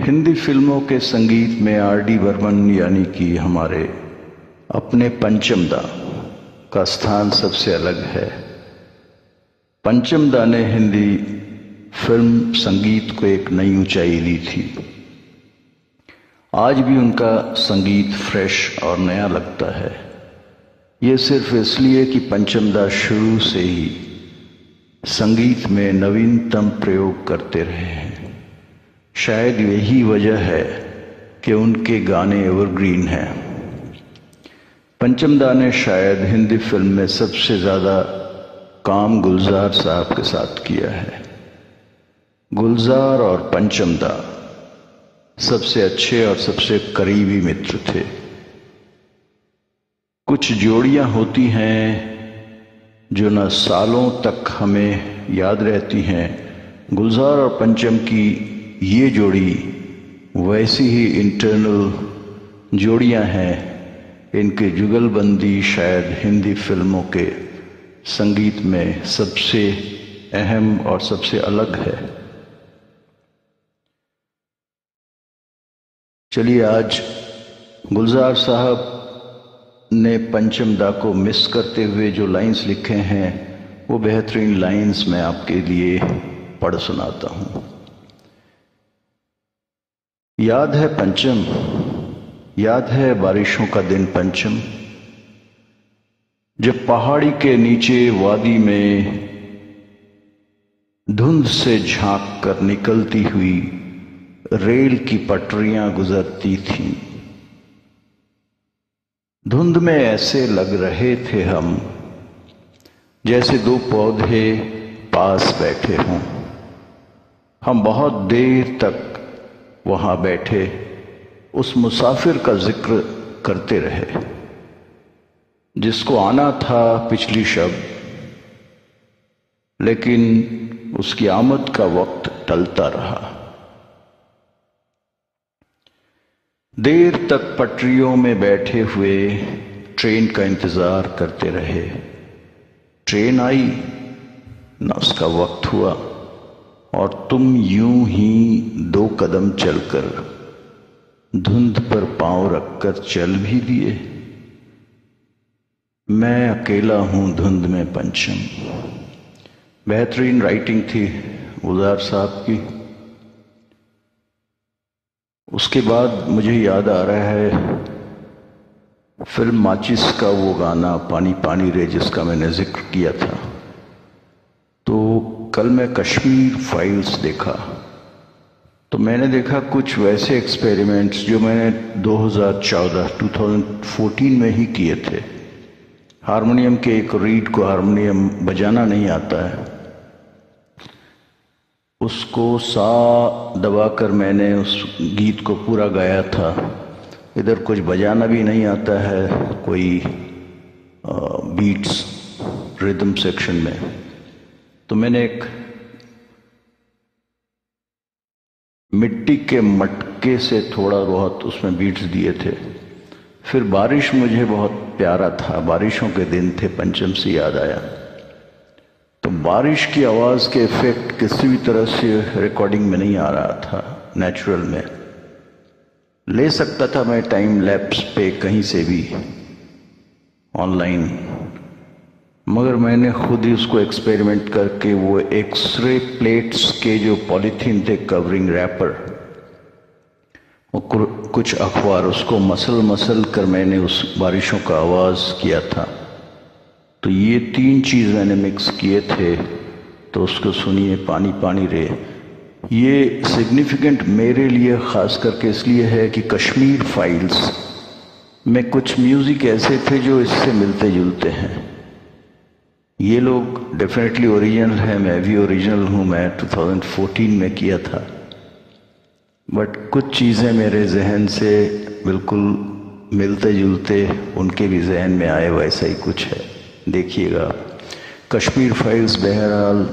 हिंदी फिल्मों के संगीत में R.D. बर्मन यानी कि हमारे अपने पंचम दा का स्थान सबसे अलग है। पंचम दा ने हिंदी फिल्म संगीत को एक नई ऊंचाई दी थी। आज भी उनका संगीत फ्रेश और नया लगता है। ये सिर्फ इसलिए कि पंचम दा शुरू से ही संगीत में नवीनतम प्रयोग करते रहे हैं। शायद यही वजह है कि उनके गाने एवरग्रीन हैं। पंचम दा ने शायद हिंदी फिल्म में सबसे ज़्यादा काम गुलजार साहब के साथ किया है। गुलजार और पंचम दा सबसे अच्छे और सबसे करीबी मित्र थे। कुछ जोड़ियां होती हैं जो न सालों तक हमें याद रहती हैं। गुलजार और पंचम की ये जोड़ी वैसी ही इंटरनल जोड़ियां हैं। इनकी जुगलबंदी शायद हिंदी फिल्मों के संगीत में सबसे अहम और सबसे अलग है। चलिए, आज गुलजार साहब ने पंचम दा को मिस करते हुए जो लाइंस लिखे हैं वो बेहतरीन लाइंस मैं आपके लिए पढ़ सुनाता हूँ। याद है पंचम, याद है बारिशों का दिन पंचम, जब पहाड़ी के नीचे वादी में धुंध से झांक कर निकलती हुई रेल की पटरियां गुजरती थीं। धुंध में ऐसे लग रहे थे हम जैसे दो पौधे पास बैठे हों। हम बहुत देर तक वहां बैठे उस मुसाफिर का जिक्र करते रहे जिसको आना था पिछली शब, लेकिन उसकी आमद का वक्त टलता रहा। देर तक पटरियों में बैठे हुए ट्रेन का इंतजार करते रहे। ट्रेन आई, न उसका वक्त हुआ और तुम यूं ही दो कदम चलकर धुंध पर पांव रखकर चल भी दिए। मैं अकेला हूं धुंध में पंचम। बेहतरीन राइटिंग थी गुलजार साहब की। उसके बाद मुझे याद आ रहा है फिल्म माचिस का वो गाना पानी पानी रे, जिसका मैंने जिक्र किया था। तो कल मैं कश्मीर फाइल्स देखा तो मैंने देखा कुछ वैसे एक्सपेरिमेंट्स जो मैंने 2014 में ही किए थे। हारमोनियम के एक रीड को हारमोनियम बजाना नहीं आता है, उसको सा दबाकर मैंने उस गीत को पूरा गाया था। इधर कुछ बजाना भी नहीं आता है, कोई बीट्स रिदम सेक्शन में। तो मैंने एक मिट्टी के मटके से थोड़ा बहुत उसमें बीट्स दिए थे। फिर बारिश मुझे बहुत प्यारा था, बारिशों के दिन थे, पंचम से याद आया। तो बारिश की आवाज़ के इफेक्ट किसी भी तरह से रिकॉर्डिंग में नहीं आ रहा था, नेचुरल में ले सकता था मैं टाइम लैप्स पे कहीं से भी ऑनलाइन, मगर मैंने खुद ही उसको एक्सपेरिमेंट करके वो एक्सरे प्लेट्स के जो पॉलीथीन थे कवरिंग रैपर, और कुछ अखबार, उसको मसल कर मैंने उस बारिशों का आवाज़ किया था। तो ये तीन चीज़ मैंने मिक्स किए थे। तो उसको सुनिए, पानी पानी रे। ये सिग्निफिकेंट मेरे लिए ख़ास करके इसलिए है कि कश्मीर फाइल्स में कुछ म्यूज़िक ऐसे थे जो इससे मिलते जुलते हैं। ये लोग डेफिनेटली ओरिजिनल है, मैं भी ओरिजिनल हूँ। मैं 2014 में किया था, बट कुछ चीज़ें मेरे जहन से बिल्कुल मिलते जुलते उनके भी जहन में आए, वैसा ही कुछ है। देखिएगा, कश्मीर फाइल्स बहरहाल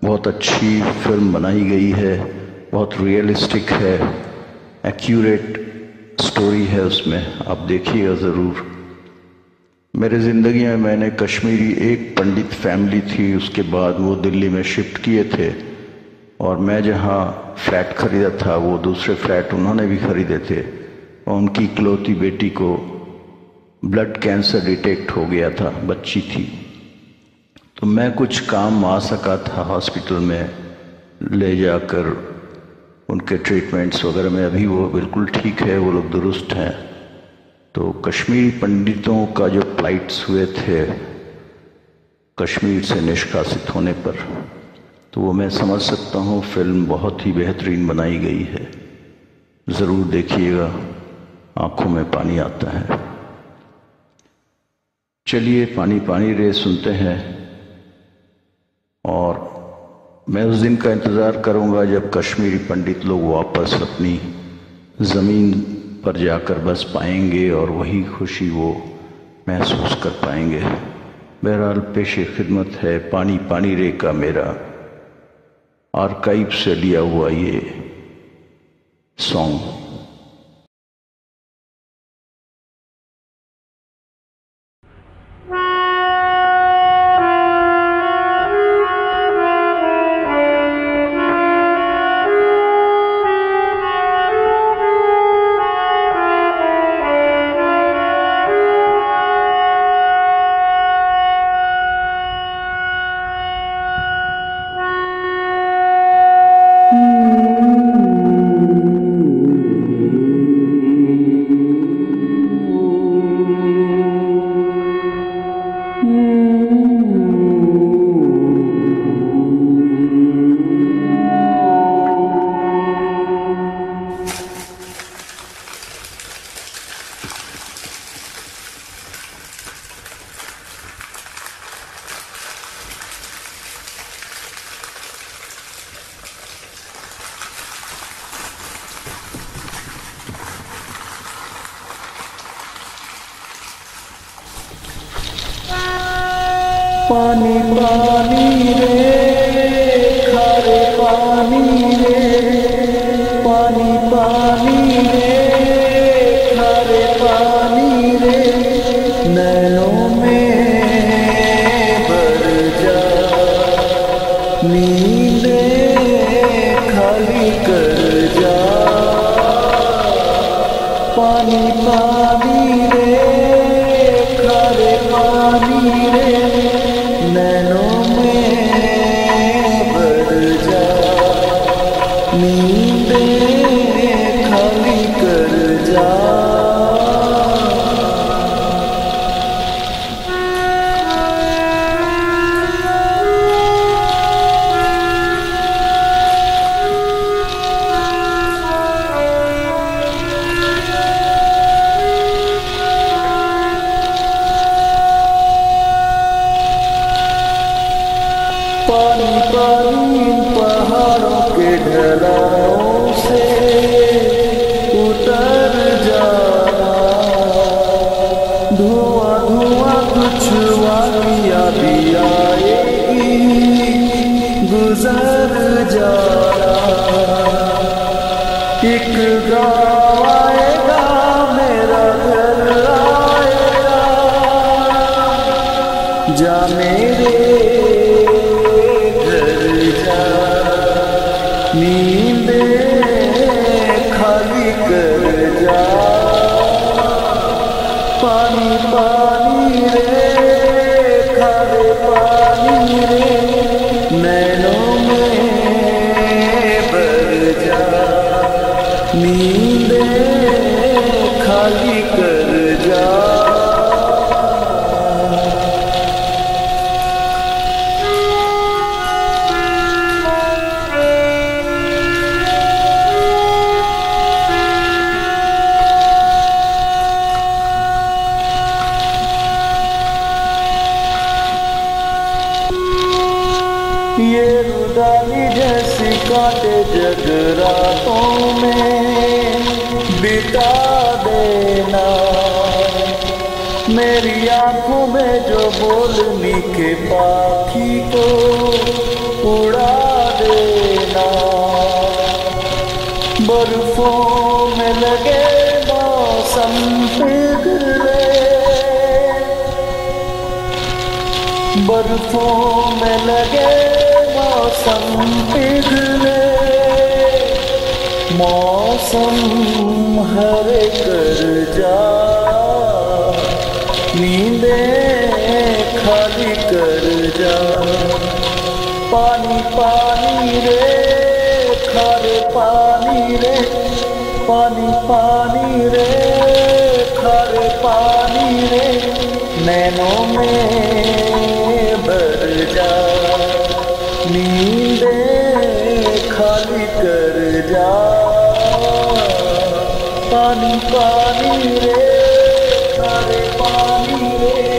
बहुत अच्छी फिल्म बनाई गई है, बहुत रियलिस्टिक है, एक्यूरेट स्टोरी है उसमें, आप देखिएगा ज़रूर। मेरे ज़िंदगी में मैंने कश्मीरी एक पंडित फैमिली थी, उसके बाद वो दिल्ली में शिफ्ट किए थे, और मैं जहाँ फ्लैट ख़रीदा था वो दूसरे फ्लैट उन्होंने भी ख़रीदे थे, और उनकी इकलौती बेटी को ब्लड कैंसर डिटेक्ट हो गया था, बच्ची थी। तो मैं कुछ काम आ सका था हॉस्पिटल में ले जाकर उनके ट्रीटमेंट्स वगैरह में। अभी वो बिल्कुल ठीक है, वो लोग दुरुस्त हैं। तो कश्मीरी पंडितों का जो फ्लाइट्स हुए थे कश्मीर से निष्कासित होने पर, तो वो मैं समझ सकता हूँ। फिल्म बहुत ही बेहतरीन बनाई गई है, ज़रूर देखिएगा, आंखों में पानी आता है। चलिए पानी पानी रे सुनते हैं, और मैं उस दिन का इंतज़ार करूँगा जब कश्मीरी पंडित लोग वापस अपनी ज़मीन पर जाकर बस पाएंगे और वही खुशी वो महसूस कर पाएंगे। बहरहाल पेशे खिदमत है पानी पानी रे का मेरा आर्काइव से लिया हुआ ये सॉन्ग। पानी पानी रे खारे पानी रे, पानी पानी रे खारे पानी रे, नैनों में भर जा नींदे खाली कर जा। पानी पानी रे खारे पानी रे, नैनों में भर जा नींदे खाली कर जा। पानी पानी पहाड़ों के ढलानों से उतर जाना, धुआं धुआं कुछ वादियाँ भी आएगी गुजर जाना। एक गाँव आएगा मेरा घर आएगा, जा मेरे नींदे खाली कर जा। पानी पानी रे खारे पानी रे, नैनों में भर जा नींदे खाली कर जा। ये रुदाली जैसी काटे जगरातों में बिता देना, मेरी आंखों में जो बोलने के पाखी को उड़ा देना। बर्फों में लगे मौसम पिघले, बर्फों में लगे मौसम पिघले, मौसम हरे कर जा, नींदें खाली कर जा। पानी पानी रे खारे पानी रे, पानी पानी रे खारे पानी रे, नैनों में भर जा, नींदें खाली कर जा। पानी पानी रे खारे पानी रे,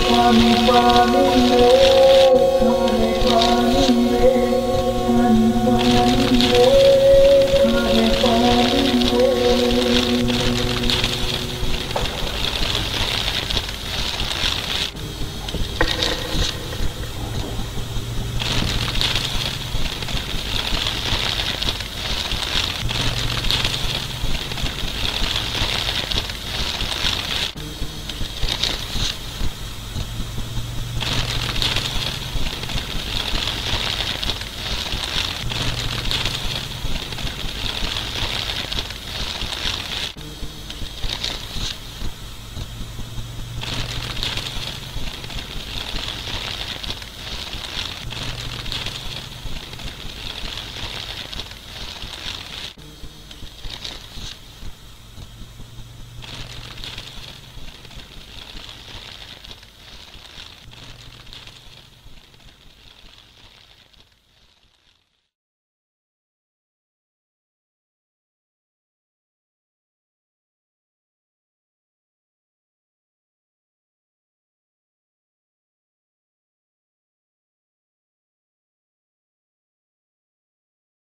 पानी पानी रे।